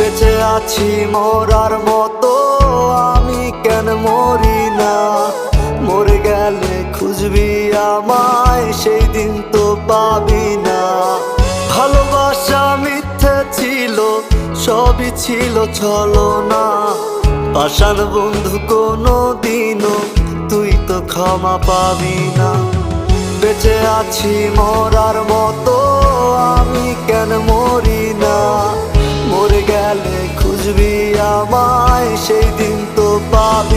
বেঁচে আছি মরার মতো, আমি কেন মরি না? মরে গেলে খুঁজবি আমায়, সেই দিন তো পাবি না। ভালোবাসা মিথ্যে ছিল, সবই ছিল ছলনা। পাষাণ বন্ধু কোনো দিনও তুই তো ক্ষমা পাবি না। বেঁচে আছি মরার মতো, আমি কেন মরি না? মরে গেলে খুঁজবি আমায়, সেই দিন তো পাবি